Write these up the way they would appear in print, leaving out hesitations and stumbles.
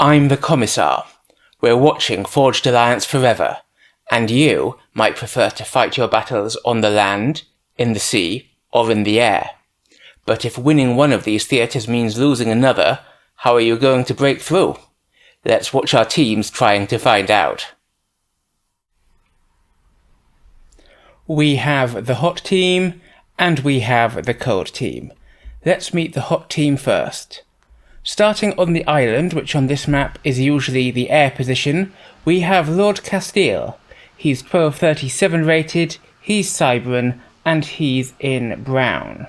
I'm the Commissar. We're watching Forged Alliance forever, and you might prefer to fight your battles on the land, in the sea, or in the air. But if winning one of these theatres means losing another, how are you going to break through? Let's watch our teams trying to find out. We have the hot team, and we have the cold team. Let's meet the hot team first. Starting on the island, which on this map is usually the air position, we have LordCastiel. He's 1237 rated, he's Cybran, and he's in brown.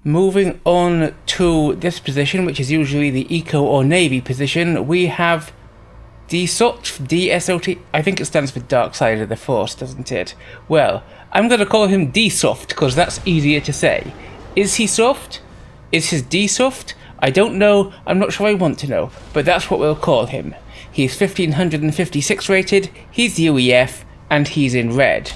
Moving on to this position, which is usually the eco or navy position, we have Dsotf, D-S-O-T, I think it stands for Dark Side of the Force, doesn't it? Well, I'm going to call him D-Soft, because that's easier to say. Is he soft? Is his D soft? I don't know, I'm not sure I want to know, but that's what we'll call him. He's 1556 rated, he's UEF, and he's in red.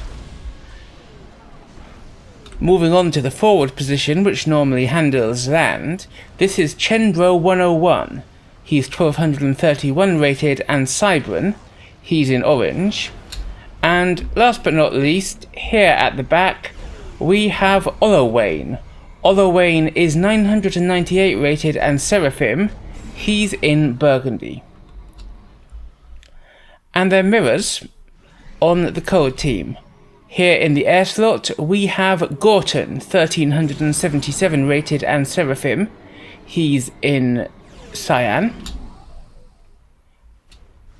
Moving on to the forward position, which normally handles land, this is Chenbro 101. He's 1231 rated and Cybran, he's in orange. And last but not least, here at the back, we have Ollowain. Ollowain is 998 rated and Seraphim, he's in burgundy. And their mirrors on the code team. Here in the air slot we have Gorton, 1377 rated and Seraphim, he's in cyan.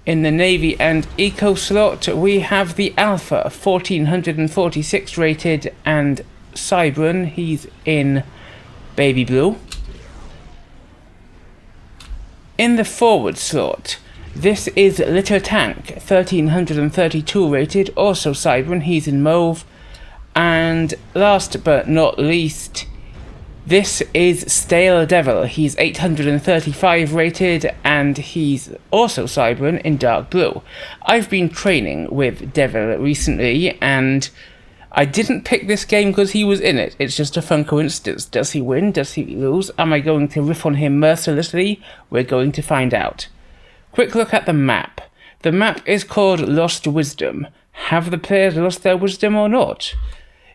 In the navy and eco slot we have the Alpha, 1446 rated and Cybran, he's in baby blue. In the forward slot, this is LittleTank, 1332 rated, also Cybran, he's in mauve. And last but not least, this is StaleDevil, he's 835 rated and he's also Cybran in dark blue. I've been training with Devil recently and I didn't pick this game because he was in it. It's just a fun coincidence. Does he win? Does he lose? Am I going to riff on him mercilessly? We're going to find out. Quick look at the map. The map is called Lost Wisdom. Have the players lost their wisdom or not?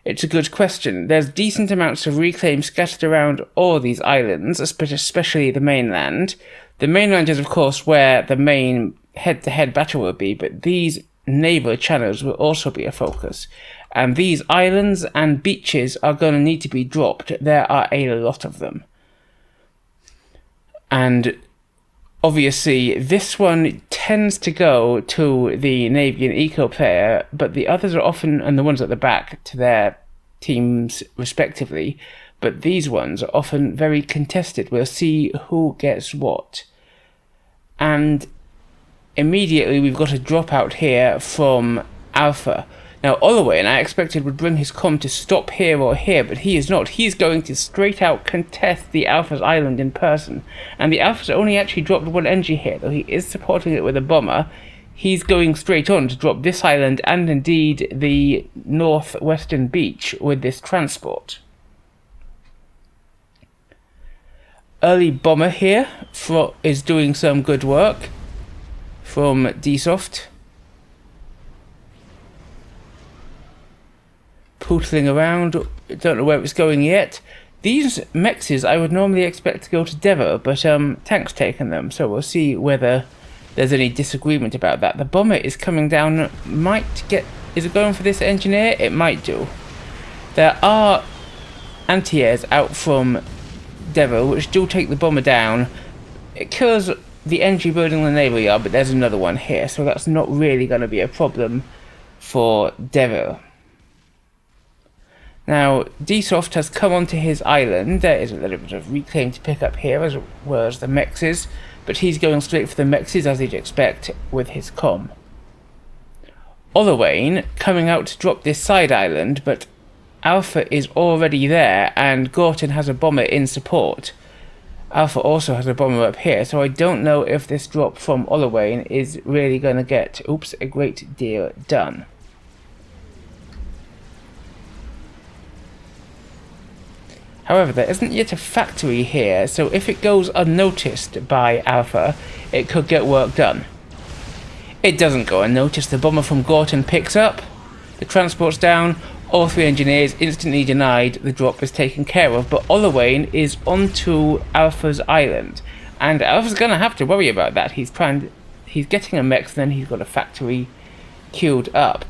It's a good question. There's decent amounts of reclaim scattered around all these islands, especially the mainland. The mainland is, of course, where the main head-to-head battle will be, but these neighbour channels will also be a focus. And these islands and beaches are going to need to be dropped. There are a lot of them. And obviously, this one tends to go to the Navy and Eco player, but the others are often, and the ones at the back, to their teams respectively. But these ones are often very contested. We'll see who gets what. And immediately we've got a dropout here from Alpha. Now, Ollowain, I expected, would bring his comm to stop here or here, but he is not. He's going to straight out contest the Alpha's island in person. And the Alpha's only actually dropped one NG here, though he is supporting it with a bomber. He's going straight on to drop this island and indeed the northwestern beach with this transport. Early bomber here is doing some good work from Dsotf. Pootling around, don't know where it's going yet. These mexes I would normally expect to go to Devil, but Tank's taken them, so we'll see whether there's any disagreement about that. The bomber is coming down, is it going for this engineer? It might do. There are anti-airs out from Devil, which do take the bomber down. It kills the NG building in the naval yard, but there's another one here, so that's not really going to be a problem for Devil. Now, Dsotf has come onto his island. There is a little bit of reclaim to pick up here, as well as the mexes, but he's going straight for the mexes, as you'd expect, with his comm. Ollowain coming out to drop this side island, but Alpha is already there, and Gorton has a bomber in support. Alpha also has a bomber up here, so I don't know if this drop from Ollowain is really going to get, a great deal done. However, there isn't yet a factory here, so if it goes unnoticed by Alpha, it could get work done. It doesn't go unnoticed. The bomber from Gorton picks up, the transport's down, all 3 engineers instantly denied, the drop is taken care of, but Ollowain is onto Alpha's island, and Alpha's gonna have to worry about that. He's getting a mech, then he's got a factory queued up.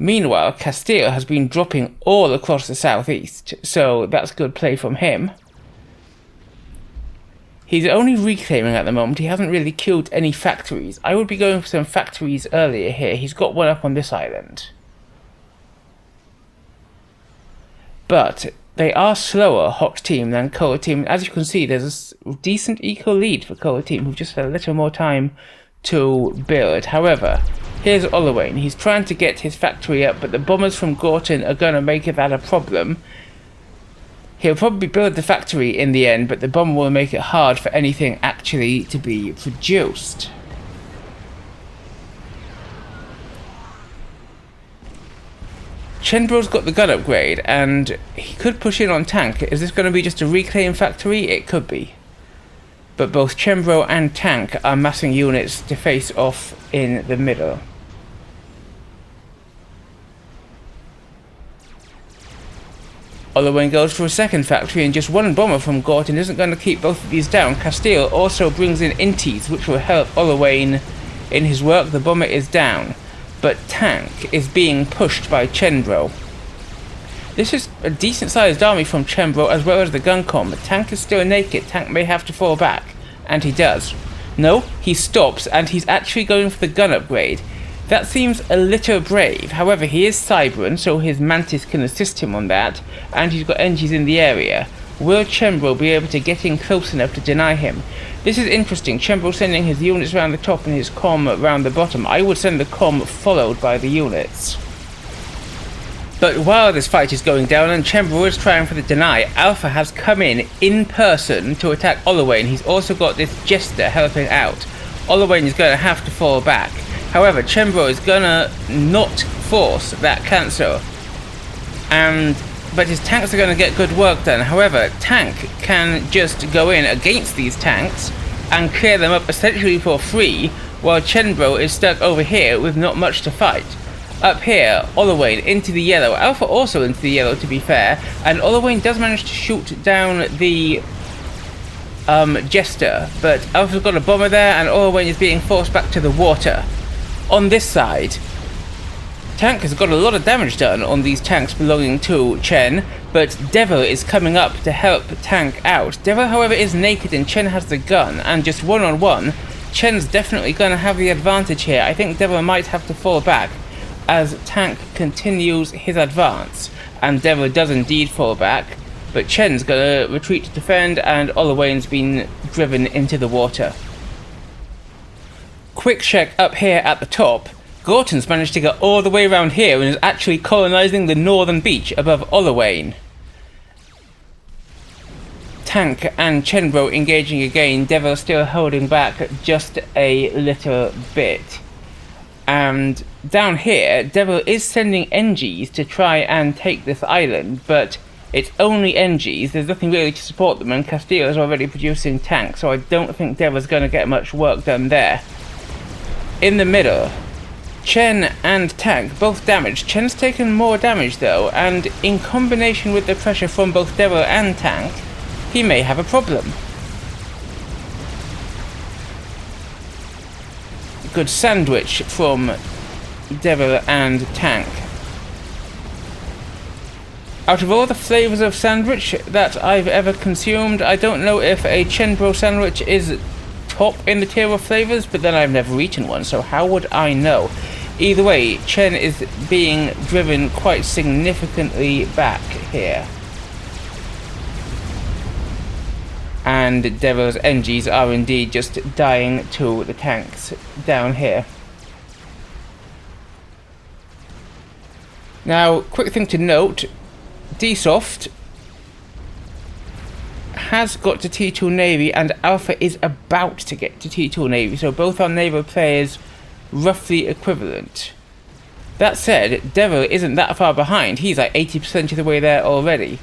Meanwhile, Castiel has been dropping all across the southeast, so that's good play from him. He's only reclaiming at the moment. He hasn't really killed any factories. I would be going for some factories earlier here. He's got one up on this island. But they are slower, Hawk Team, than Color Team. As you can see, there's a decent eco lead for Color Team, who've just had a little more time to build. However, here's Ollowain. He's trying to get his factory up, but the bombers from Gorton are going to make that a problem. He'll probably build the factory in the end, but the bomber will make it hard for anything actually to be produced. Chenbro's got the gun upgrade, and he could push in on tank. Is this going to be just a reclaim factory? It could be. But both Chenbro and tank are massing units to face off in the middle. Ollowain goes for a second factory, and just one bomber from Gorton isn't going to keep both of these down. Castiel also brings in Inties, which will help Ollowain in his work. The bomber is down, but tank is being pushed by Chenbro. This is a decent sized army from Chenbro as well as the Guncom. But tank is still naked. Tank may have to fall back, and he does. No, he stops, and he's actually going for the gun upgrade. That seems a little brave. However, he is Cybran, so his Mantis can assist him on that, and he's got Engies in the area. Will Chenbro be able to get in close enough to deny him? This is interesting. Chenbro sending his units around the top and his comm around the bottom. I would send the comm followed by the units. But while this fight is going down and Chenbro is trying for the deny, Alpha has come in person to attack Ollowain. He's also got this Jester helping out. Ollowain is going to have to fall back. However, Chenbro is going to not force that cancel. But his tanks are going to get good work done. However, tank can just go in against these tanks and clear them up essentially for free, while Chenbro is stuck over here with not much to fight. Up here, Ollowain into the yellow. Alpha also into the yellow, to be fair. And Ollowain does manage to shoot down the Jester. But Alpha's got a bomber there, and Ollowain is being forced back to the water. On this side, tank has got a lot of damage done on these tanks belonging to Chen, but Devil is coming up to help tank out. Devil, however, is naked and Chen has the gun, and just one-on-one, Chen's definitely going to have the advantage here. I think Devil might have to fall back as tank continues his advance, and Devil does indeed fall back, but Chen's going to retreat to defend, and Ollowain's been driven into the water. Quick check up here at the top. Gorton's managed to get all the way around here and is actually colonising the northern beach above Ollowain. Tank and Chenbro engaging again. Devil still holding back just a little bit. And down here, Devil is sending NGs to try and take this island, but it's only NGs. There's nothing really to support them, and Castiel is already producing tanks, so I don't think Devil's going to get much work done there. In the middle, Chen and tank both damaged. Chen's taken more damage though, and in combination with the pressure from both Devil and tank, he may have a problem. Good sandwich from Devil and tank. Out of all the flavours of sandwich that I've ever consumed, I don't know if a Chenbro sandwich is top in the tier of flavours, but then I've never eaten one, so how would I know? Either way, Chen is being driven quite significantly back here. And Devil's NGs are indeed just dying to the tanks down here. Now, quick thing to note, Dsotf has got to T2 Navy, and Alpha is about to get to T2 Navy, so both our naval players roughly equivalent. That said, Devil isn't that far behind. He's like 80% of the way there already.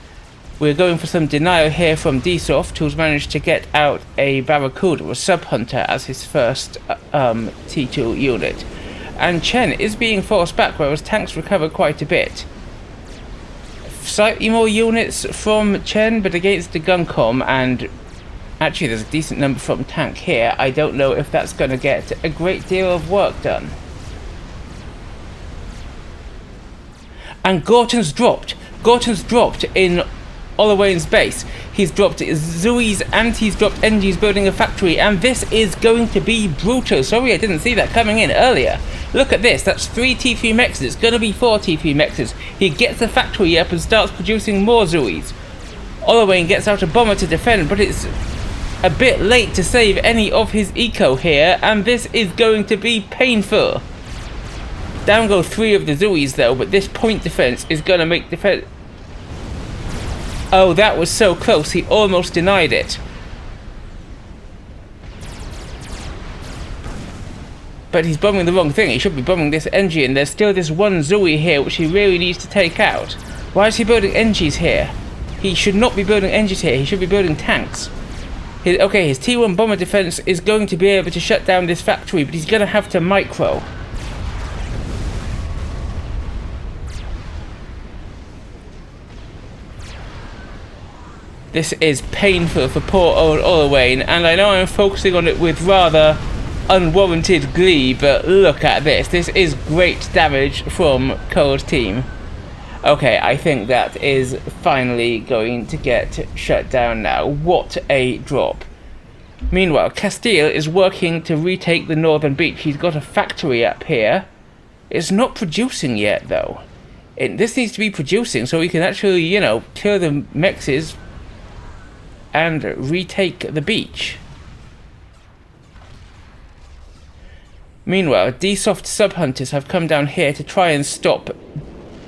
We're going for some denial here from Dsotf, who's managed to get out a Barracuda, a sub-hunter, as his first T2 unit. And Chen is being forced back, whereas tanks recover quite a bit. Slightly more units from Chen, but against the Guncom, and actually there's a decent number from tank here. I don't know if that's going to get a great deal of work done. And Gorton's dropped. Gorton's dropped in Ollowain's base. He's dropped Zui's and he's dropped Engie's building a factory, and this is going to be brutal. Sorry I didn't see that coming in earlier. Look at this, that's 3 T3 mexes, it's going to be 4 T3 mexes. He gets the factory up and starts producing more Zui's. Ollowain gets out a bomber to defend, but it's a bit late to save any of his eco here, and this is going to be painful. Down go 3 of the Zui's though, but this point defense is going to make defense... Oh, that was so close, he almost denied it. But he's bombing the wrong thing. He should be bombing this Engie, and there's still this one Zui here which he really needs to take out. Why is he building Engies here? He should not be building Engies here, he should be building tanks. His T1 bomber defense is going to be able to shut down this factory, but he's going to have to micro. This is painful for poor old Ollowain, and I know I'm focusing on it with rather unwarranted glee, but look at this. This is great damage from Cold Team. Okay, I think that is finally going to get shut down now. What a drop. Meanwhile, Castiel is working to retake the northern beach. He's got a factory up here. It's not producing yet, though. This needs to be producing so we can actually, you know, kill the mexes and retake the beach. Meanwhile, Dsotf sub-hunters have come down here to try and stop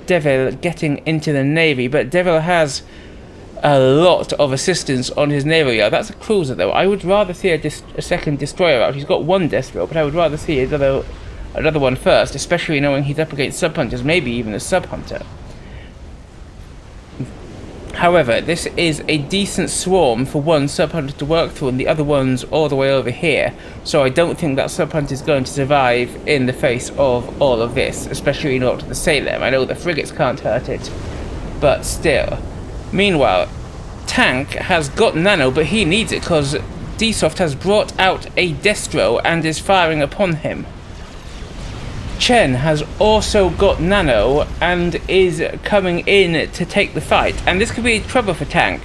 Devil getting into the navy, but Devil has a lot of assistance on his naval yard. That's a cruiser though. I would rather see a second destroyer out. He's got one Destro, but I would rather see another one first, especially knowing he's up against sub-hunters, maybe even a sub-hunter. However, this is a decent swarm for one sub-hunter to work through, and the other one's all the way over here. So I don't think that sub-hunter is going to survive in the face of all of this, especially not the Salem. I know the frigates can't hurt it, but still. Meanwhile, Tank has got Nano, but he needs it because Dsotf has brought out a Destro and is firing upon him. Chen has also got Nano and is coming in to take the fight, and this could be trouble for Tank.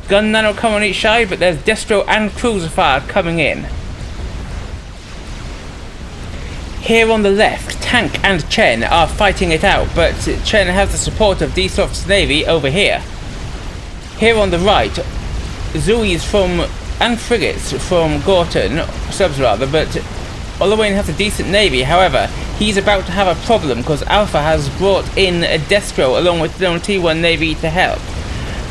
Gun Nano come on each side, but there's Destro and cruiser fire coming in. Here on the left, Tank and Chen are fighting it out, but Chen has the support of Dsotf's navy over here. Here on the right, Zui's and frigates from Gorton, subs rather, but Ollowain has a decent navy. However, he's about to have a problem because Alpha has brought in a Destro along with his own T1 navy to help.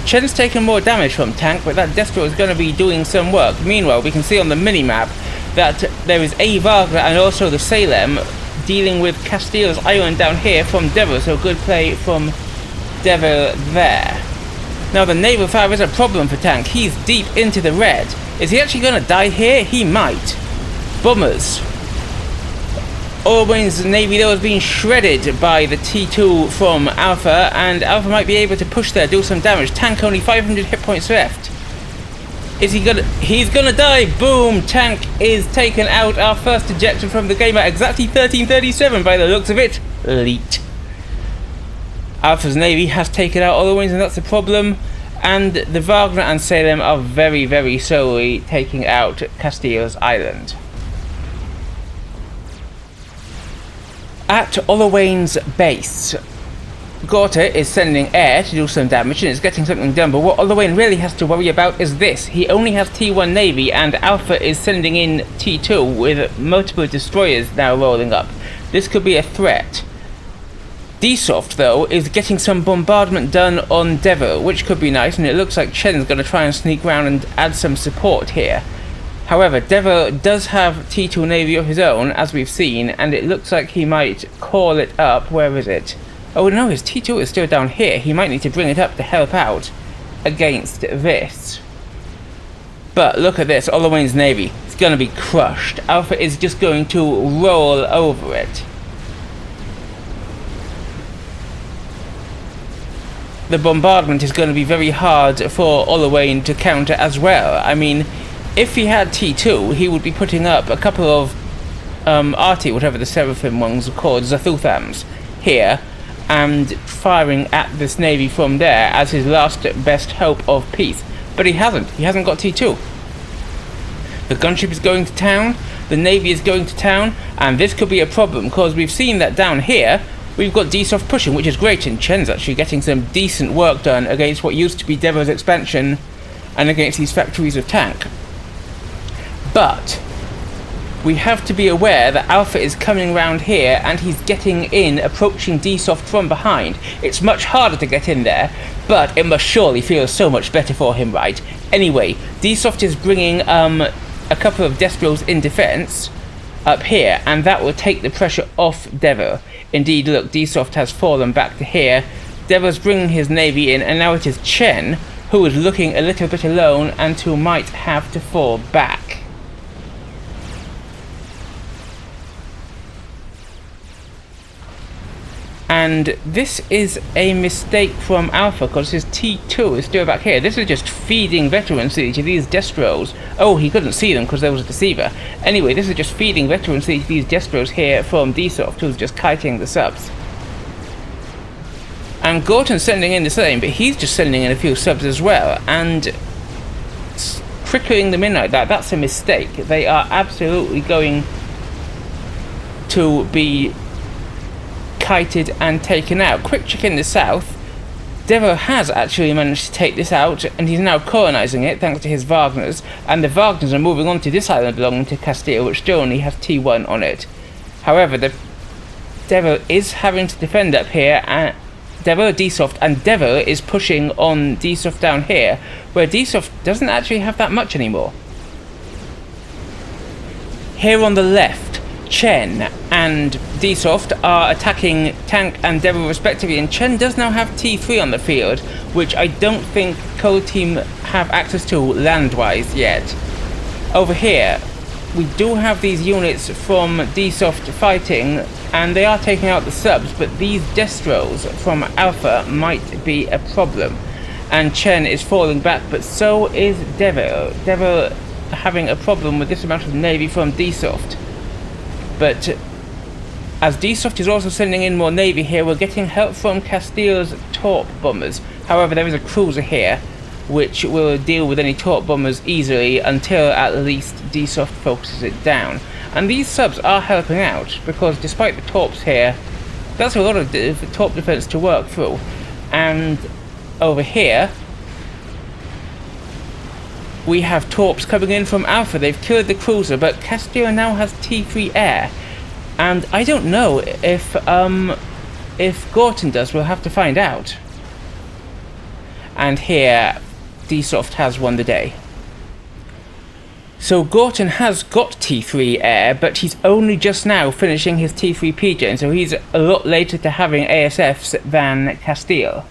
Chen's taken more damage from Tank, but that Destro is going to be doing some work. Meanwhile, we can see on the minimap that there is a Wagner and also the Salem dealing with Castiel's island down here from Devil, so good play from Devil there. Now the naval fire is a problem for Tank. He's deep into the red. Is he actually going to die here? He might. Bombers. Ollowain's navy though is being shredded by the T2 from Alpha, and Alpha might be able to push there, do some damage. Tank only 500 hit points left. Is he gonna... He's gonna die! Boom! Tank is taken out. Our first ejection from the game at exactly 13:37 by the looks of it. Elite. Alpha's navy has taken out Ollowain's, and that's the problem. And the Wagner and Salem are very, very slowly taking out Castiel's island. At Ollowain's base, Gorton is sending air to do some damage and is getting something done, but what Ollowain really has to worry about is this. He only has T1 Navy and Alpha is sending in T2 with multiple destroyers now rolling up. This could be a threat. Dsotf, though, is getting some bombardment done on Devil, which could be nice, and it looks like Chen's going to try and sneak around and add some support here. However, Devil does have T2 Navy of his own, as we've seen, and it looks like he might call it up. Where is it? Oh no, his T2 is still down here. He might need to bring it up to help out. against this. But look at this, Ollowain's navy. It's going to be crushed. Alpha is just going to roll over it. The bombardment is going to be very hard for Ollowain to counter as well. I mean, if he had T2, he would be putting up a couple of RT, whatever the Seraphim ones are called, Dsotfs, here, and firing at this navy from there as his last best hope of peace. But he hasn't got T2. The gunship is going to town, the navy is going to town, and this could be a problem, because we've seen that down here, we've got Dsotf pushing, which is great, and Chen's actually getting some decent work done against what used to be Devil's expansion, and against these factories of tank. But we have to be aware that Alpha is coming round here and he's getting in, approaching Dsotf from behind. It's much harder to get in there, but it must surely feel so much better for him, right? Anyway, Dsotf is bringing a couple of Destros in defense up here, and that will take the pressure off Devil. Indeed, look, Dsotf has fallen back to here. Devil's bringing his navy in, and now it is Chen who is looking a little bit alone and who might have to fall back. And this is a mistake from Alpha, because his T2 is still back here. This is just feeding veteran siege to these Destros. Oh, he couldn't see them because there was a deceiver. Anyway, this is just feeding veteran siege to these Destros here from Dsotf, who's just kiting the subs. And Gorton's sending in the same, but he's just sending in a few subs as well. And trickling them in like that, that's a mistake. They are absolutely going to be kited and taken out. Quick check in the south. Devil has actually managed to take this out, and he's now colonizing it thanks to his Wagners, and the Wagners are moving on to this island belonging to Castile, which still only has T1 on it. However, the Devil is having to defend up here, and Devil, Dsotf, and Devil is pushing on Dsotf down here, where Dsotf doesn't actually have that much anymore. Here on the left, Chen and Dsotf are attacking Tank and Devil respectively, and Chen does now have T3 on the field, which I don't think Cold Team have access to land-wise yet. Over here, we do have these units from Dsotf fighting, and they are taking out the subs, but these Destros from Alpha might be a problem. And Chen is falling back, but so is Devil. Devil having a problem with this amount of navy from Dsotf. But as Dsotf is also sending in more navy here, we're getting help from Castile's torp bombers. However, there is a cruiser here, which will deal with any torp bombers easily until at least Dsotf focuses it down. And these subs are helping out, because despite the torps here, that's a lot of torp defense to work through. And over here, we have torps coming in from Alpha. They've killed the cruiser, but Castile now has T3 air, and I don't know if Gorton does. We'll have to find out. And here, Dsotf has won the day. So Gorton has got T3 air, but he's only just now finishing his T3 PJ, so he's a lot later to having ASFs than Castile.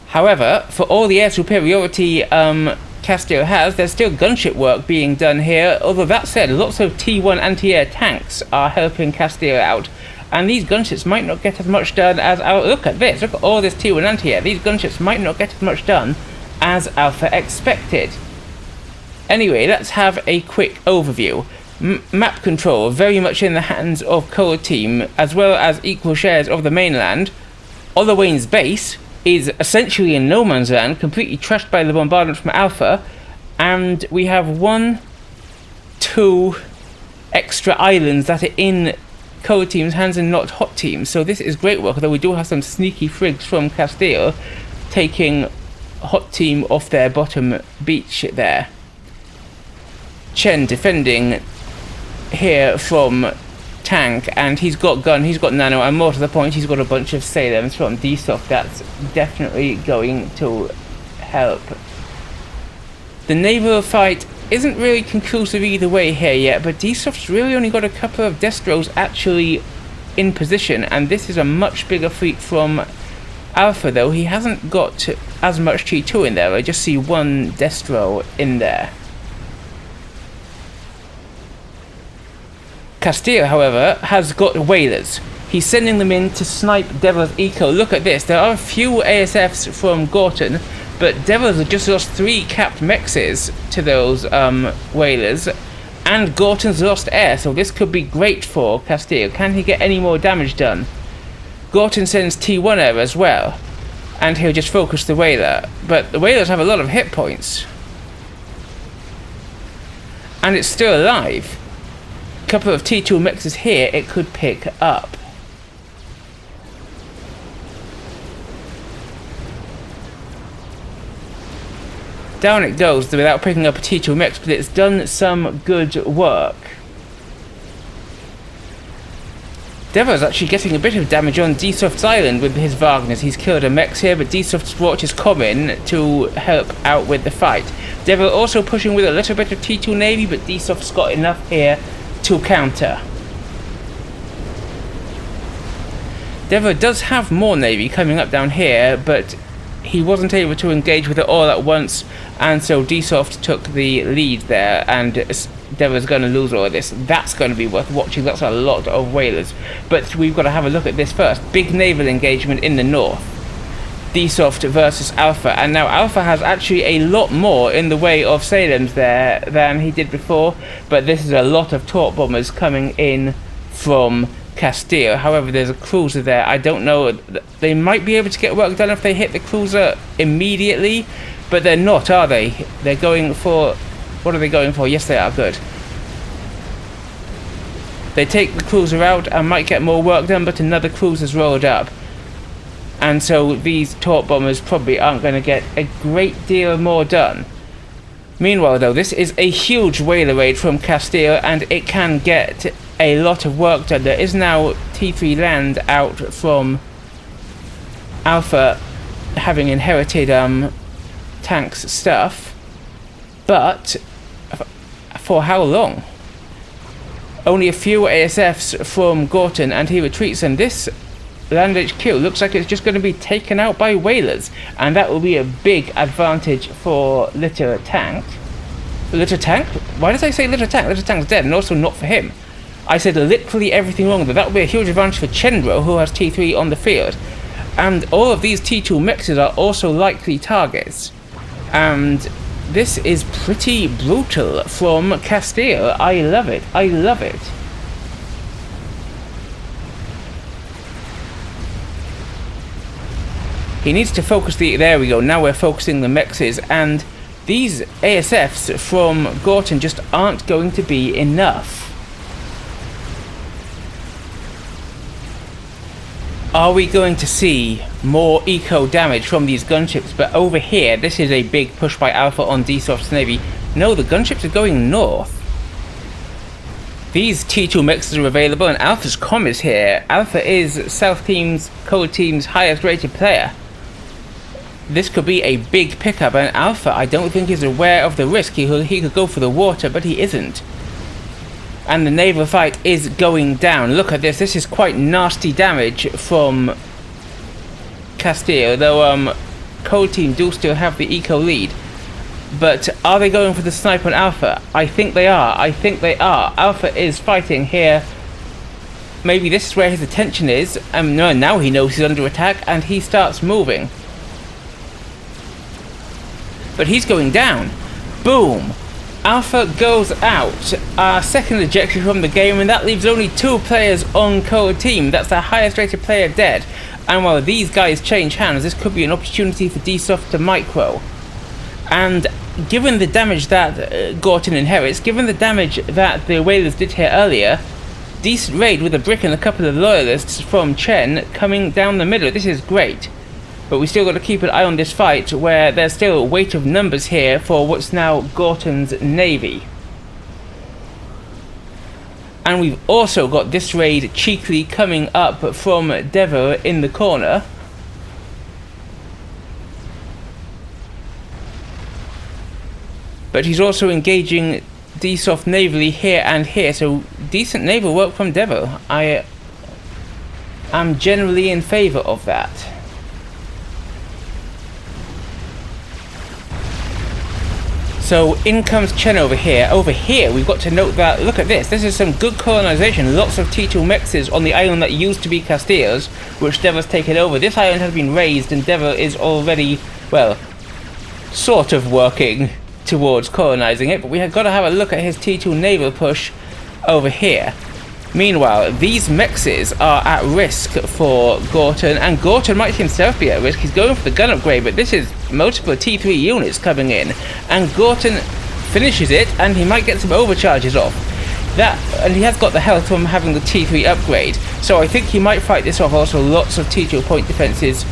However, for all the air superiority Castile has, there's still gunship work being done here. Although that said, lots of T1 anti-air tanks are helping Castile out, and these gunships might not get as much done as look at this, look at all this T1 anti-air. These gunships might not get as much done as Alpha expected. Anyway, let's have a quick overview. Map control very much in the hands of Cold Team, as well as equal shares of the mainland. Ollowain's base is essentially in no man's land, completely trashed by the bombardment from Alpha, and we have 1, 2 extra islands that are in Cold Team's hands and not Hot Team. So this is great work, although we do have some sneaky frigs from Castile taking Hot Team off their bottom beach there. Chen defending here from Tank, and he's got gun, he's got nano, and more to the point, he's got a bunch of Salems from Dsotf. That's definitely going to help. The naval fight isn't really conclusive either way here yet, but Dsotf's really only got a couple of Destros actually in position, and this is a much bigger fleet from Alpha, though, he hasn't got as much T2 in there. I just see one Destro in there. Castiel, however, has got whalers. He's sending them in to snipe Devil's eco. Look at this. There are a few ASFs from Gorton, but Devil's have just lost 3 capped mexes to those whalers, and Gorton's lost air, so this could be great for Castiel. Can he get any more damage done? Gorton sends T1 air as well, and he'll just focus the whaler, but the whalers have a lot of hit points. And it's still alive. A couple of T2 mixes here it could pick up. Down it goes without picking up a T2 mix, but it's done some good work. Devil's actually getting a bit of damage on Dsotf's island with his Wagners. He's killed a mech here, but Dsotf's brought his Common to help out with the fight. Devil also pushing with a little bit of T2 Navy, but Dsotf's got enough here to counter. Devil does have more Navy coming up down here, but he wasn't able to engage with it all at once, and so Dsotf took the lead there, and Devil's going to lose all of this. That's going to be worth watching. That's a lot of whalers. But we've got to have a look at this first. Big naval engagement in the north. Dsotf versus Alpha. And now Alpha has actually a lot more in the way of Salems there than he did before. But this is a lot of torp bombers coming in from Castiel. However, there's a cruiser there. I don't know. They might be able to get work done if they hit the cruiser immediately. But they're not, are they? They're going for... What are they going for? Yes, they are. Good. They take the cruiser out and might get more work done, but another cruiser's rolled up. And so these torp bombers probably aren't going to get a great deal more done. Meanwhile, though, this is a huge whaler raid from Castiel, and it can get a lot of work done. There is now T3 land out from Alpha, having inherited tanks stuff. But for how long? Only a few ASFs from Gorton, and he retreats, and this land HQ looks like it's just going to be taken out by whalers, and that will be a big advantage for LittleTank. LittleTank? Why did I say LittleTank? LittleTank's dead, and also not for him. I said literally everything wrong, but that will be a huge advantage for Chendro, who has T3 on the field. And all of these T2 mixes are also likely targets. And this is pretty brutal from Castiel. I love it. I love it. He needs to focus the... There we go. Now we're focusing the mexes. And these ASFs from Gorton just aren't going to be enough. Are we going to see more eco damage from these gunships? But over here, this is a big push by Alpha on Dsotf's Navy. No, the gunships are going north. These T2 mixes are available, and Alpha's comm is here. Alpha is South Team's, Cold Team's highest rated player. This could be a big pickup, and Alpha, I don't think, is aware of the risk. He could go for the water, but he isn't. And the naval fight is going down. Look at this. This is quite nasty damage from Castiel, though Cold Team do still have the eco lead. But are they going for the snipe on Alpha? I think they are. I think they are. Alpha is fighting here. Maybe this is where his attention is. No, now he knows he's under attack, and he starts moving. But he's going down. Boom. Alpha goes out. Our second ejection from the game, and that leaves only 2 players on Cold Team. That's the highest rated player dead. And while these guys change hands, this could be an opportunity for Dsotf to micro. And given the damage that Gorton inherits, given the damage that the whalers did here earlier, decent raid with a brick and a couple of loyalists from Chen coming down the middle. This is great. But we still got to keep an eye on this fight, where there's still a weight of numbers here for what's now Gorton's navy. And we've also got this raid cheekily coming up from Devil in the corner. But he's also engaging Dsotf navally here and here, so decent naval work from Devil. I am generally in favour of that. So in comes Chen over here. Over here, we've got to note that, look at this. This is some good colonization. Lots of T2 mexes on the island that used to be Castiel's, which Devil's taken over. This island has been raised, and Devil is already, well, sort of working towards colonizing it. But we have got to have a look at his T2 naval push over here. Meanwhile, these mexes are at risk for Gorton, and Gorton might himself be at risk. He's going for the gun upgrade, but this is multiple T3 units coming in, and Gorton finishes it, and he might get some overcharges off. And he has got the health from having the T3 upgrade, so I think he might fight this off. Also, lots of T2 point defenses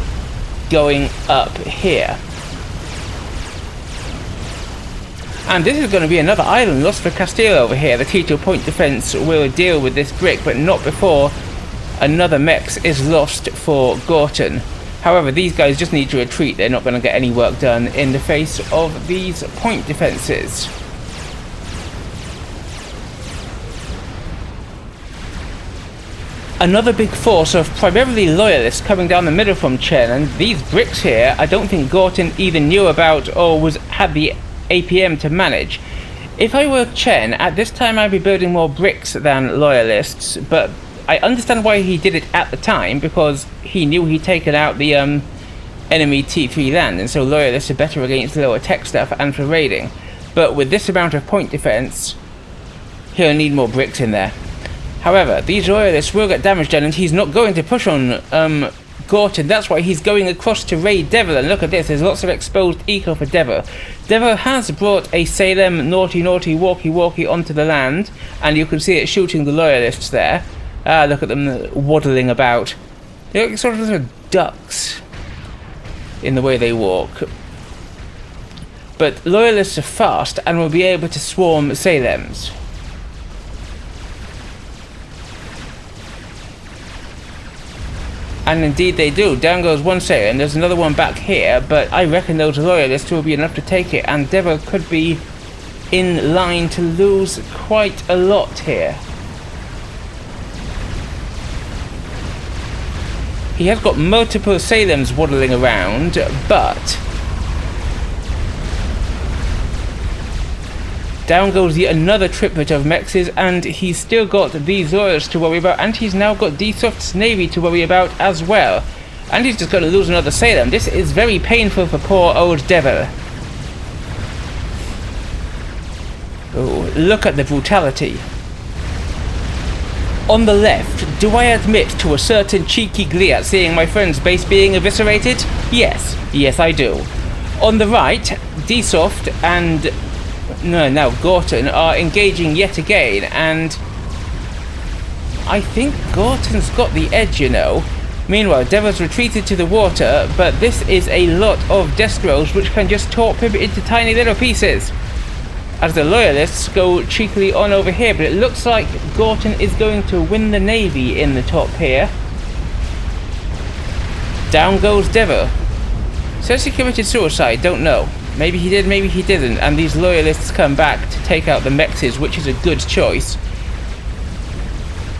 going up here. And this is going to be another island lost for Castiel over here. The T2 point defense will deal with this brick, but not before another mex is lost for Gorton. However, these guys just need to retreat. They're not going to get any work done in the face of these point defenses. Another big force of primarily loyalists coming down the middle from Chen, and these bricks here, I don't think Gorton either knew about or had the APM to manage. If I were Chen, at this time I'd be building more bricks than loyalists, but I understand why he did it at the time, because he knew he'd taken out the enemy T3 land, and so loyalists are better against lower tech stuff and for raiding. But with this amount of point defense, he'll need more bricks in there. However, these loyalists will get damage done, and he's not going to push on Gorton. That's why he's going across to raid Devil, and look at this, there's lots of exposed eco for Devil. Devil has brought a Salem naughty walkie-walkie onto the land, and you can see it shooting the loyalists there. Look at them waddling about. They look sort of little ducks in the way they walk. But loyalists are fast and will be able to swarm Salems. And indeed they do. Down goes one Salem, there's another one back here, but I reckon those loyalists will be enough to take it, and Devil could be in line to lose quite a lot here. He has got multiple Salems waddling around, but down goes yet another triplet of mexes, and he's still got these loyalists to worry about, and he's now got Dsotf's navy to worry about as well. And he's just going to lose another Salem. This is very painful for poor old Devil. Oh, look at the brutality. On the left, do I admit to a certain cheeky glee at seeing my friend's base being eviscerated? Yes. Yes, I do. On the right, Dsotf and now Gorton are engaging yet again, and I think Gorton's got the edge, you know. Meanwhile, Devil's retreated to the water, but this is a lot of Destros which can just torp him into tiny little pieces. As the loyalists go cheekily on over here, but it looks like Gorton is going to win the navy in the top here. Down goes Devil. Says he committed suicide, don't know. Maybe he did, maybe he didn't, and these loyalists come back to take out the mexes, which is a good choice.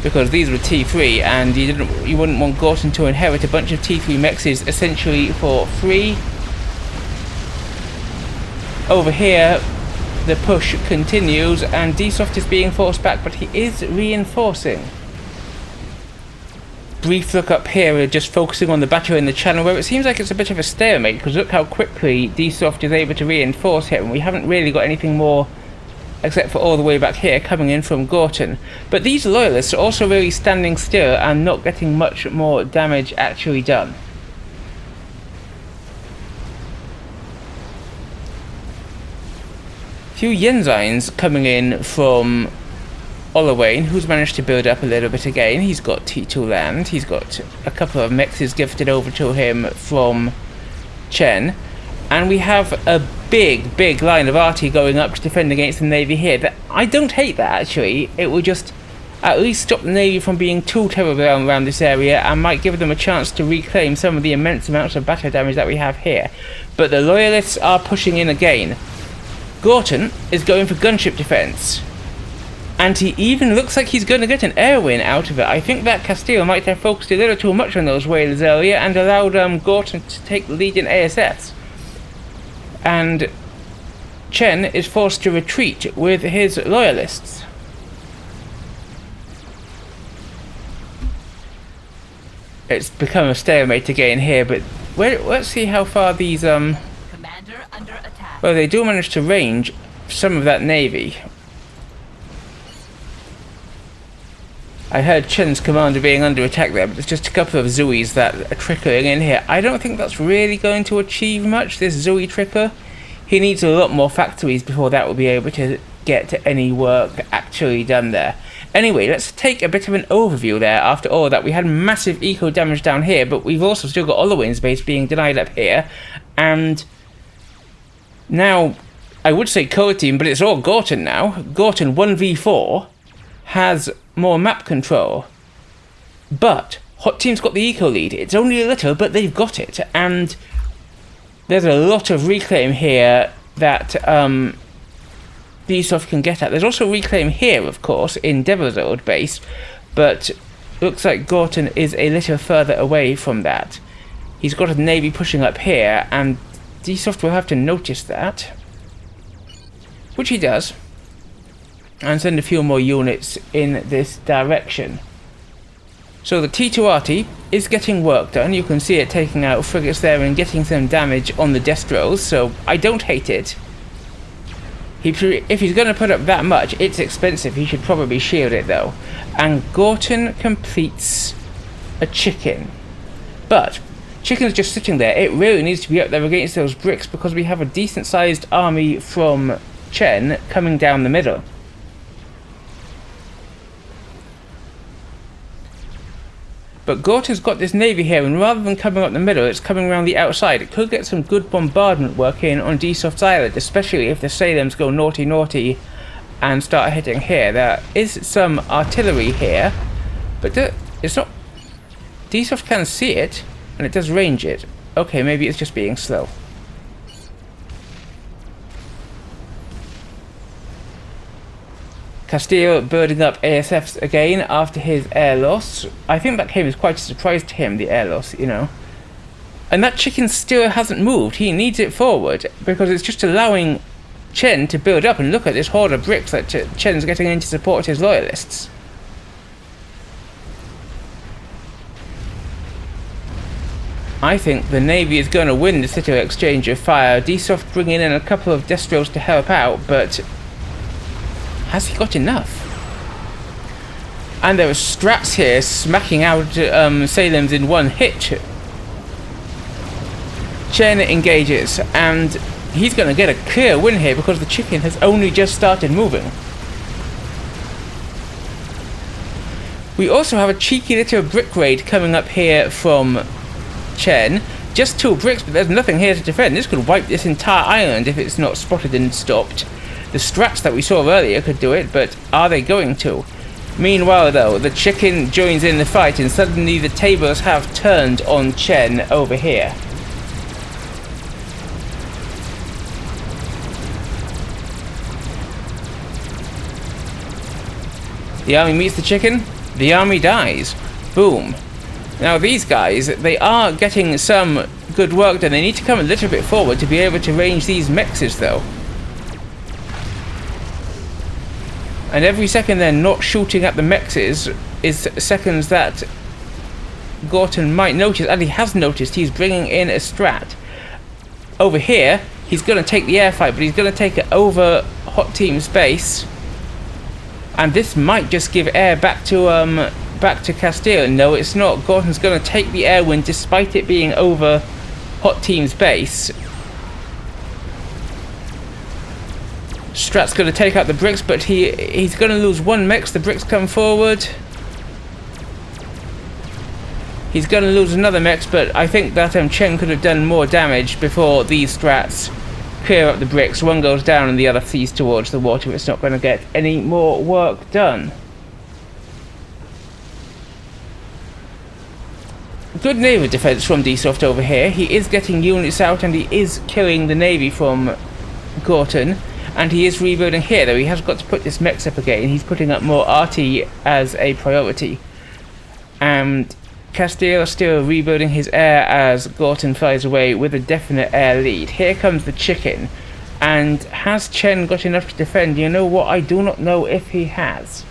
Because these were T3, and you wouldn't want Gorton to inherit a bunch of T3 mexes essentially for free. Over here, the push continues, and Dsotf is being forced back, but he is reinforcing. Brief look up here, just focusing on the battle in the channel, where it seems like it's a bit of a stalemate, because look how quickly Dsotf is able to reinforce here, and we haven't really got anything more except for all the way back here coming in from Gorton. But these loyalists are also really standing still and not getting much more damage actually done. Few Yenzines coming in from Ollowain, who's managed to build up a little bit again. He's got T2 land, he's got a couple of mexes gifted over to him from Chen, and we have a big line of arty going up to defend against the navy here. I don't hate that actually. It will just at least stop the navy from being too terrible around this area, and might give them a chance to reclaim some of the immense amounts of battle damage that we have here. But the loyalists are pushing in again. Gorton is going for gunship defense, and he even looks like he's going to get an air win out of it. I think that Castiel might have focused a little too much on those whalers earlier and allowed Gorton to take the lead in ASFs. And Chen is forced to retreat with his loyalists. It's become a stalemate again here, but let's see how far these Commander under attack. well, they do manage to range some of that navy. I heard Chen's commander being under attack there, but there's just a couple of Zoes that are trickling in here. I don't think that's really going to achieve much, this Zoe tricker. He needs a lot more factories before that will be able to get any work actually done there. Anyway, let's take a bit of an overview there. After all that, we had massive eco damage down here, but we've also still got Ollowain's base being denied up here. And now, I would say co-team, but it's all Gorton now. Gorton 1v4 has more map control. But Hot Team's got the eco lead. It's only a little, but they've got it. And there's a lot of reclaim here that Dsotf can get at. There's also reclaim here, of course, in Devil's old base, but looks like Gorton is a little further away from that. He's got a navy pushing up here, and Dsotf will have to notice that, which he does, and send a few more units in this direction. So the T2RT is getting work done. You can see it taking out frigates there and getting some damage on the Destros, so I don't hate it. If he's going to put up that much, it's expensive. He should probably shield it though. And Gorton completes a chicken. But chicken's just sitting there. It really needs to be up there against those bricks because we have a decent sized army from Chen coming down the middle. But Gorton's got this navy here, and rather than coming up the middle, it's coming around the outside. It could get some good bombardment work in on Dsotf's island, especially if the Salems go naughty naughty and start hitting here. There is some artillery here, but it's not... Dsotf can see it, and it does range it. Okay, maybe it's just being slow. Castiel building up ASFs again after his air loss. I think that came as quite a surprise to him, the air loss, you know. And that chicken still hasn't moved. He needs it forward because it's just allowing Chen to build up, and look at this horde of bricks that Chen's getting in to support his loyalists. I think the Navy is going to win this little exchange of fire. Dsotf bringing in a couple of Destros to help out, but has he got enough? And there are strats here smacking out Salems in one hit. Chen engages, and he's going to get a clear win here because the chicken has only just started moving. We also have a cheeky little brick raid coming up here from Chen. Just 2 bricks, but there's nothing here to defend. This could wipe this entire island if it's not spotted and stopped. The strats that we saw earlier could do it, but are they going to? Meanwhile though, the chicken joins in the fight, and suddenly the tables have turned on Chen over here. The army meets the chicken, the army dies. Boom. Now these guys, they are getting some good work done. They need to come a little bit forward to be able to range these mexes though. And every second they're not shooting at the mexes is seconds that Gorton might notice, and he has noticed. He's bringing in a strat. Over here, he's going to take the airfight, but he's going to take it over Hot Team's base. And this might just give air back to Castiel. No, it's not. Gorton's going to take the air win despite it being over Hot Team's base. Strat's going to take out the bricks, but he's going to lose 1 mix. The bricks come forward. He's going to lose another mix, but I think that Chen could have done more damage before these strats clear up the bricks. One goes down and the other flees towards the water. It's not going to get any more work done. Good naval defense from Dsotf over here. He is getting units out and he is killing the navy from Gorton. And he is rebuilding here, though he has got to put this mech up again. He's putting up more RT as a priority. And Castiel still rebuilding his air as Gorton flies away with a definite air lead. Here comes the chicken. And has Chen got enough to defend? You know what? I do not know if he has.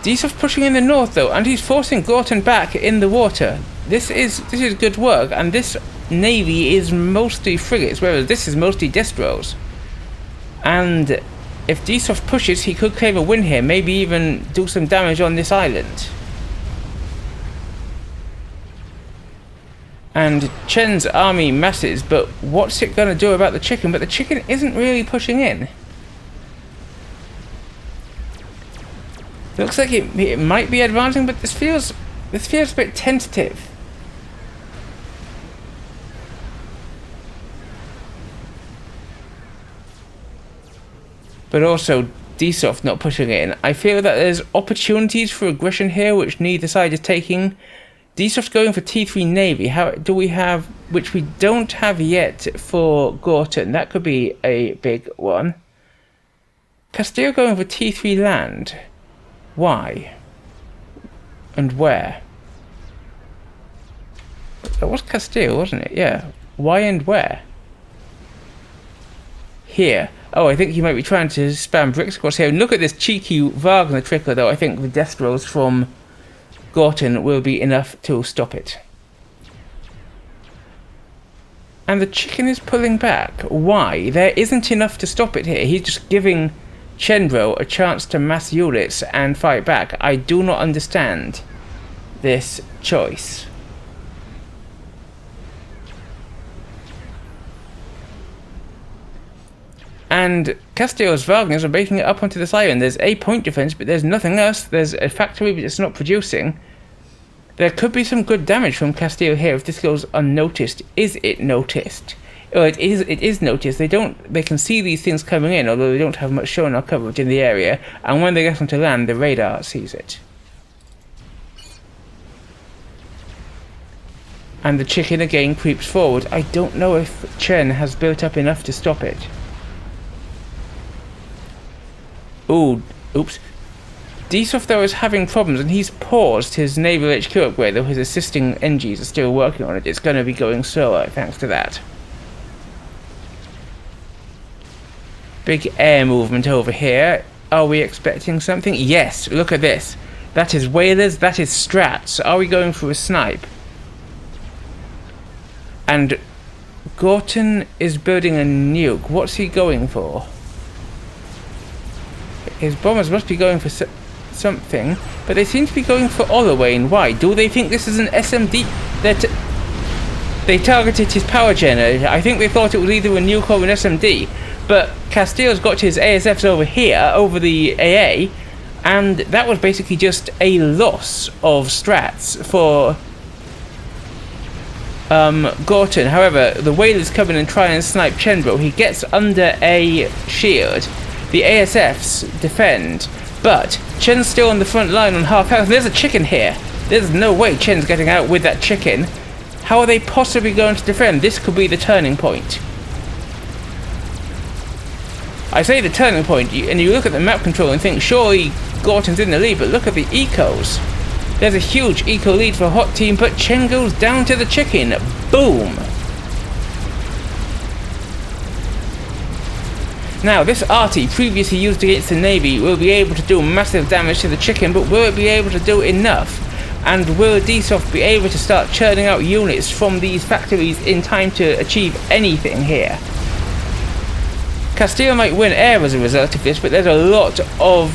Dsotf pushing in the north though, and he's forcing Gorton back in the water. This is good work, and this navy is mostly frigates, whereas this is mostly distros. And if Dsotf pushes, he could claim a win here, maybe even do some damage on this island. And Chen's army masses, but what's it going to do about the chicken? But the chicken isn't really pushing in. Looks like it might be advancing, but this feels a bit tentative. But also Dsotf not pushing in. I feel that there's opportunities for aggression here which neither side is taking. Dsotf's going for T3 Navy. How do we have, which we don't have yet for Gorton? That could be a big one. Castile going for T3 Land. Why? And where? That was Castile, wasn't it? Yeah. Why and where? Here. Oh, I think he might be trying to spam bricks across here. And look at this cheeky Wagner trickler, though. I think the Destros from Gorton will be enough to stop it. And the chicken is pulling back. Why? There isn't enough to stop it here. He's just giving Chenbro a chance to mass units and fight back. I do not understand this choice. And Castile's Wagners are making it up onto this island. There's a point defense, but there's nothing else. There's a factory, but it's not producing. There could be some good damage from Castile here if this goes unnoticed. Is it noticed? Oh, it is noticed. They can see these things coming in, although they don't have much sonar coverage in the area. And when they get onto land, the radar sees it. And the chicken again creeps forward. I don't know if Chen has built up enough to stop it. Ooh, oops. Dsotf though is having problems, and he's paused his naval HQ upgrade, though his assisting NGs are still working on it. It's going to be going slower thanks to that. Big air movement over here. Are we expecting something? Yes, look at this. That is whalers, that is strats. Are we going for a snipe? And Gorton is building a nuke. What's he going for? His bombers must be going for something, but they seem to be going for Ollowain. Why? Do they think this is an SMD? They targeted his power generator. I think they thought it was either a nuke or an SMD. But Castile's got his ASFs over here, over the AA, and that was basically just a loss of strats for Gorton. However, the whalers come in and try and snipe Chenbro. He gets under a shield. The ASFs defend, but Chen's still on the front line on half health. There's a chicken here. There's no way Chen's getting out with that chicken. How are they possibly going to defend? This could be the turning point. I say the turning point, and you look at the map control and think, surely Gorton's in the lead, but look at the ecos. There's a huge eco lead for Hot Team, but Chen goes down to the chicken. Boom! Now, this arty, previously used against the Navy, will be able to do massive damage to the chicken, but will it be able to do enough? And will Dsotf be able to start churning out units from these factories in time to achieve anything here? Castile might win air as a result of this, but there's a lot of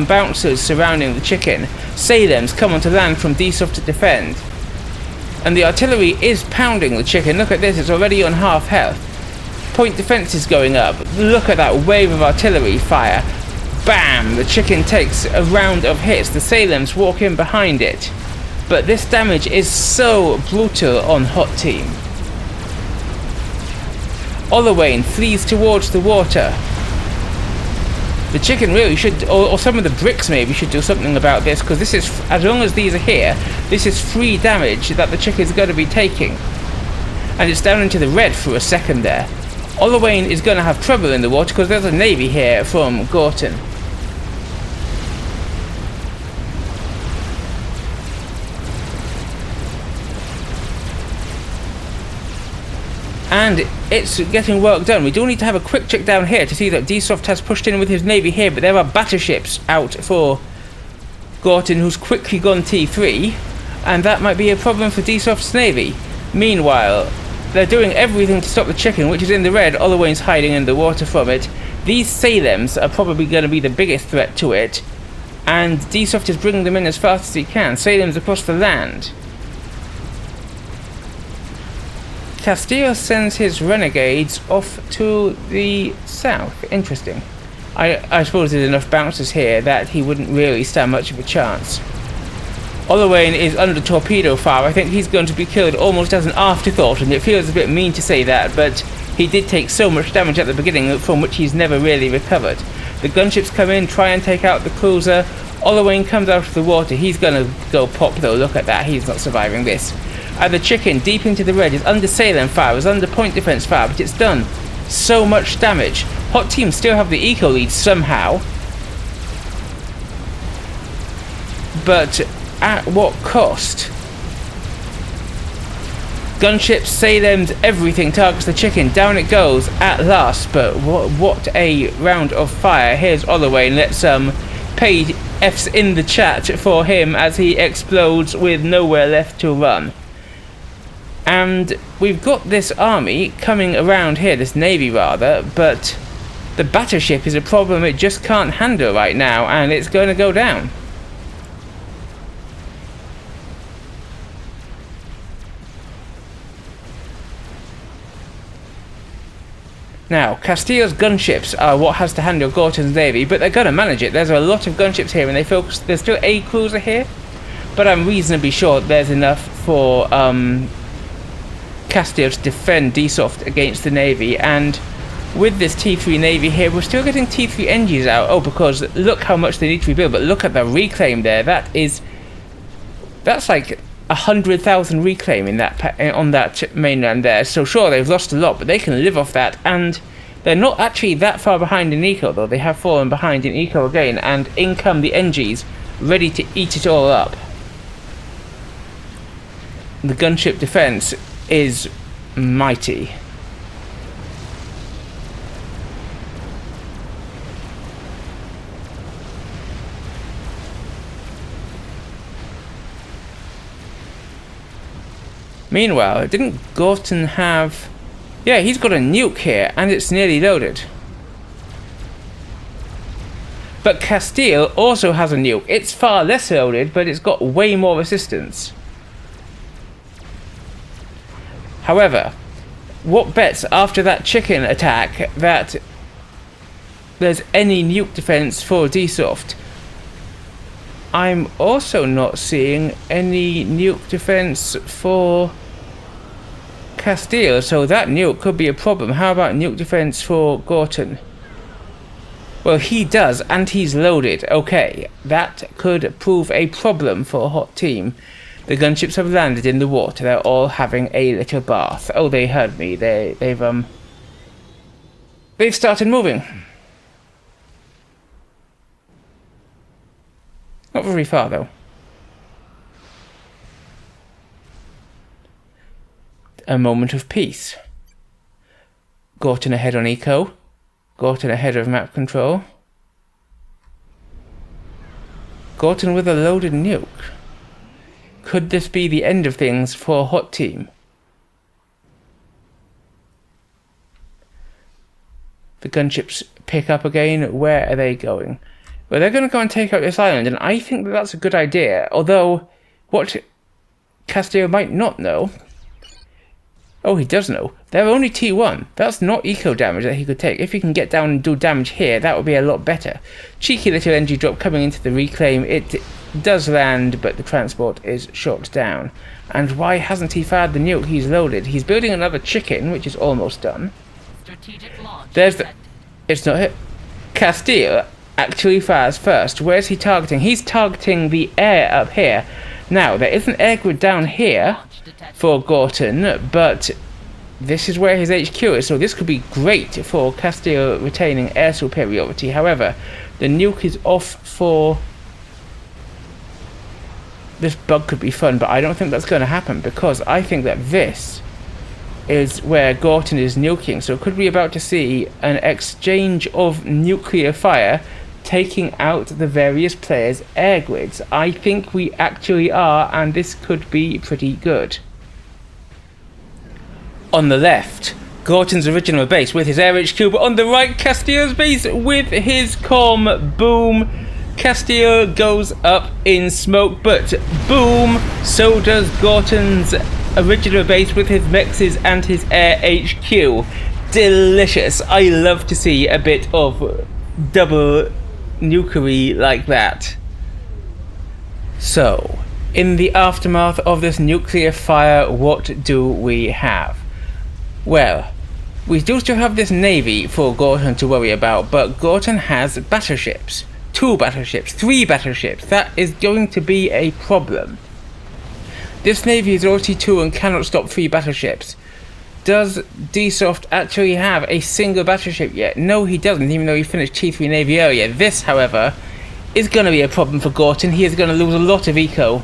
bouncers surrounding the chicken. Salems come onto land from Dsotf to defend. And the artillery is pounding the chicken. Look at this, it's already on half health. Point defense is going up. Look at that wave of artillery fire. Bam! The chicken takes a round of hits. The Salems walk in behind it. But this damage is so brutal on Hot Team. Ollowain flees towards the water. The chicken really should, or some of the bricks maybe, should do something about this, because this is, as long as these are here, this is free damage that the chicken's going to be taking. And it's down into the red for a second there. Ollowain is going to have trouble in the water because there's a navy here from Gorton. And it's getting work done. We do need to have a quick check down here to see that Dsotf has pushed in with his navy here, but there are battleships out for Gorton, who's quickly gone T3, and that might be a problem for Dsotf's navy. Meanwhile, they're doing everything to stop the chicken, which is in the red. Ollowain's hiding in the water from it. These Salems are probably going to be the biggest threat to it, and Dsotf is bringing them in as fast as he can. Salems across the land. Castiel sends his renegades off to the south. Interesting. I suppose there's enough bouncers here that he wouldn't really stand much of a chance. Ollowain is under torpedo fire. I think he's going to be killed almost as an afterthought, and it feels a bit mean to say that, but he did take so much damage at the beginning from which he's never really recovered. The gunships come in, try and take out the cruiser. Ollowain comes out of the water. He's going to go pop though. Look at that. He's not surviving this. And the chicken, deep into the red, is under Salem fire, is under point defense fire, but it's done so much damage. Hot team still have the eco lead somehow, but at what cost? Gunships, Salems, everything targets the chicken. Down it goes at last, but what a round of fire. Here's Ollowain. Let's pay F's in the chat for him as he explodes with nowhere left to run. And we've got this army coming around here, this navy rather, but the battleship is a problem it just can't handle right now, and it's going to go down. Now, Castiel's gunships are what has to handle Gorton's navy, but they're going to manage it. There's a lot of gunships here, and they focus. There's still a cruiser here, but I'm reasonably sure there's enough for Castiel to defend Dsotf against the navy. And with this T3 navy here, we're still getting T3 NGs out. Oh, because look how much they need to rebuild. But look at the reclaim there. That's like 100,000 reclaim in that on that mainland there. So sure, they've lost a lot, but they can live off that. And they're not actually that far behind in eco, though. They have fallen behind in eco again. And in come the NGs, ready to eat it all up. The gunship defense is mighty. Meanwhile, didn't Gorton have... Yeah, he's got a nuke here, and it's nearly loaded. But Castiel also has a nuke. It's far less loaded, but it's got way more resistance. However, what bets after that chicken attack that there's any nuke defense for Dsotf? I'm also not seeing any nuke defense for Castiel, so that nuke could be a problem. How about nuke defense for Gorton? Well, he does, and he's loaded. Okay, that could prove a problem for a hot team. The gunships have landed in the water. They're all having a little bath. Oh, they heard me. They've started moving. Not very far, though. A moment of peace. Gorton ahead on eco. Gorton ahead of map control. Gorton with a loaded nuke. Could this be the end of things for a hot team? The gunships pick up again. Where are they going? Well, they're going to go and take out this island, and I think that that's a good idea. Although, what Castiel might not know... Oh, he does know. They're only T1. That's not eco damage that he could take. If he can get down and do damage here, that would be a lot better. Cheeky little NG drop coming into the reclaim. It does land, but the transport is shot down. And why hasn't he fired the nuke? He's loaded. He's building another chicken, which is almost done. Strategic launch. There's the... It's not hit. Castiel actually fires first. Where's he targeting? He's targeting the air up here. Now, there is an air grid down here for Gorton, but this is where his HQ is, so this could be great for Castiel retaining air superiority. However, the nuke is off for... This bug could be fun, but I don't think that's going to happen, because I think that this is where Gorton is nuking. So could we about to see an exchange of nuclear fire taking out the various players' air grids? I think we actually are, and this could be pretty good. On the left, Gorton's original base with his air HQ, but on the right, Castiel's base with his comm. Boom. Castiel goes up in smoke, but boom, so does Gorton's original base with his mexes and his air HQ. Delicious. I love to see a bit of double nukery like that. So, in the aftermath of this nuclear fire, what do we have? Well, we do still have this navy for Gorton to worry about, but Gorton has battleships. 2 battleships, 3 battleships. That is going to be a problem. This navy is OT2 and cannot stop 3 battleships. Does Dsotf actually have a single battleship yet? No, he doesn't, even though he finished T3 Navy earlier. This, however, is going to be a problem for Gorton. He is going to lose a lot of eco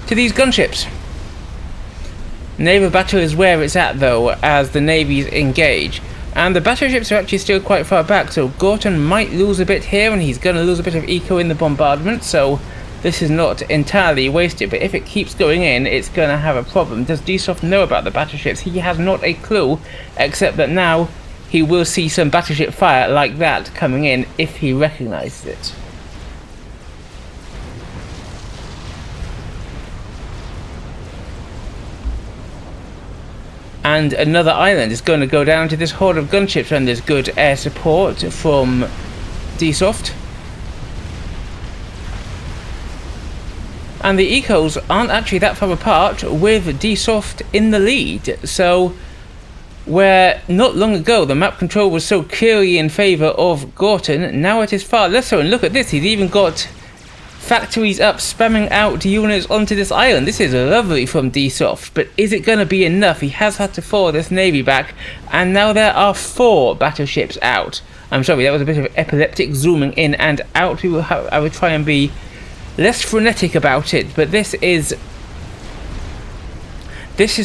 to these gunships. Naval battle is where it's at, though, as the navies engage. And the battleships are actually still quite far back, so Gorton might lose a bit here, and he's going to lose a bit of eco in the bombardment, so this is not entirely wasted. But if it keeps going in, it's going to have a problem. Does Dsotf know about the battleships? He has not a clue, except that now he will see some battleship fire like that coming in if he recognises it. And another island is going to go down to this horde of gunships, and there's good air support from Dsotf. And the ecos aren't actually that far apart, with Dsotf in the lead. So, where not long ago the map control was so clearly in favour of Gorton, now it is far less so. And look at this, he's even got factories up, spamming out units onto this island. This is lovely from Dsotf, but is it going to be enough? He has had to fall this navy back, and now there are 4 battleships out. I'm sorry, that was a bit of epileptic zooming in and out. I would try and be less frenetic about it, but this is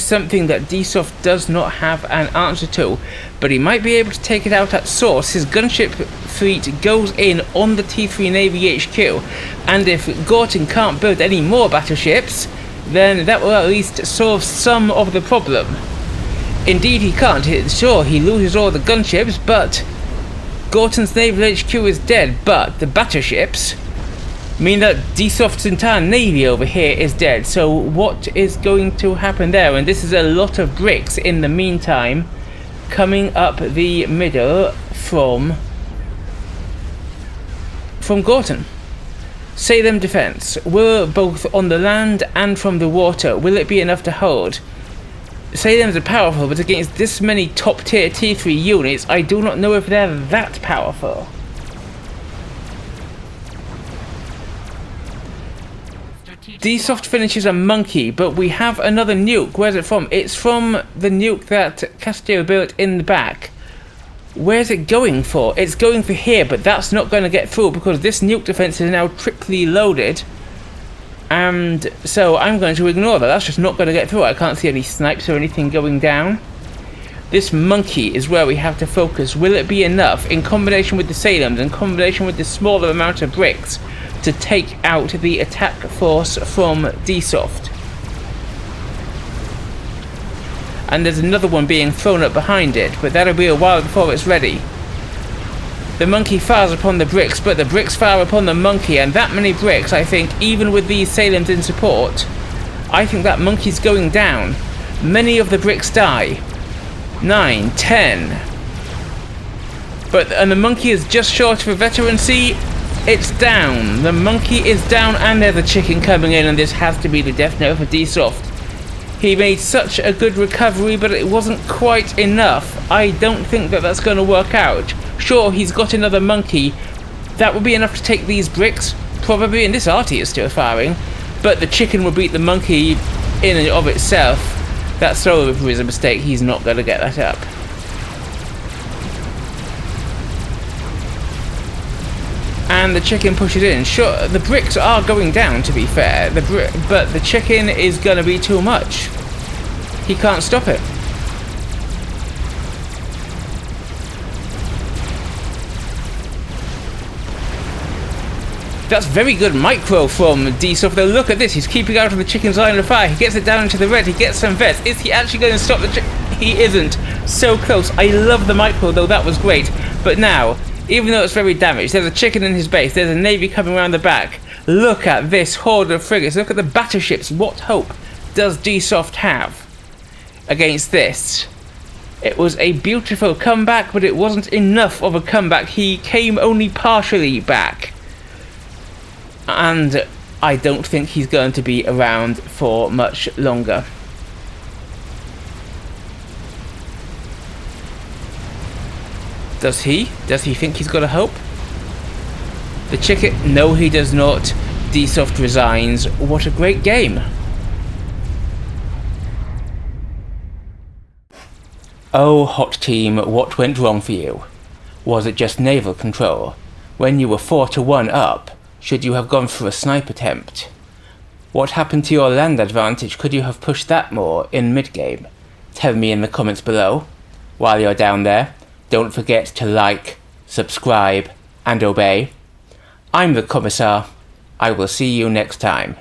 something that Dsotf does not have an answer to, but he might be able to take it out at source. His gunship fleet goes in on the T3 Navy HQ, and if Gorton can't build any more battleships, then that will at least solve some of the problem. Indeed he can't. Sure, he loses all the gunships, but Gorton's naval HQ is dead, but the battleships mean that Dsotf's entire navy over here is dead. So what is going to happen there? And this is a lot of bricks in the meantime coming up the middle from Gorton. Salem defense, will both on the land and from the water, will it be enough to hold? Salem's are powerful, but against this many top tier T3 units, I do not know if they're that powerful. Dsotf finishes a monkey, but we have another nuke. Where's it from? It's from the nuke that Castiel built in the back. Where's it going for? It's going for here, but that's not going to get through because this nuke defense is now triply loaded. And so I'm going to ignore that. That's just not going to get through. I can't see any snipes or anything going down. This monkey is where we have to focus. Will it be enough, in combination with the Salems, in combination with the smaller amount of bricks, to take out the attack force from Dsotf? And there's another one being thrown up behind it, but that'll be a while before it's ready. The monkey fires upon the bricks, but the bricks fire upon the monkey, and that many bricks, I think, even with these Salems in support, I think that monkey's going down. Many of the bricks die. 9, 10. And the monkey is just short of a veterancy. It's down. The monkey is down, and there's a chicken coming in, and this has to be the death knell for Dsotf. He made such a good recovery, but it wasn't quite enough. I don't think that that's going to work out. Sure, he's got another monkey. That would be enough to take these bricks, probably, and this arty is still firing. But the chicken will beat the monkey in and of itself. That throw over is a mistake. He's not going to get that up. And the chicken pushes in. Sure, the bricks are going down, to be fair, but the chicken is going to be too much. He can't stop it. That's very good micro from Dsotf, though. Look at this. He's keeping out of the chicken's line of fire. He gets it down into the red. He gets some vets. Is he actually going to stop the chicken? He isn't. So close. I love the micro, though. That was great. But now, even though it's very damaged, there's a chicken in his base. There's a navy coming around the back. Look at this horde of frigates. Look at the battleships. What hope does Dsotf have against this? It was a beautiful comeback, but it wasn't enough of a comeback. He came only partially back. And I don't think he's going to be around for much longer. Does he? Does he think he's got a hope? The chicken? No, he does not. Dsotf resigns. What a great game. Oh, hot team, what went wrong for you? Was it just naval control? When you were 4-1 up, should you have gone for a snipe attempt? What happened to your land advantage? Could you have pushed that more in mid-game? Tell me in the comments below. While you're down there, don't forget to like, subscribe, and obey. I'm TheCommissar. I will see you next time.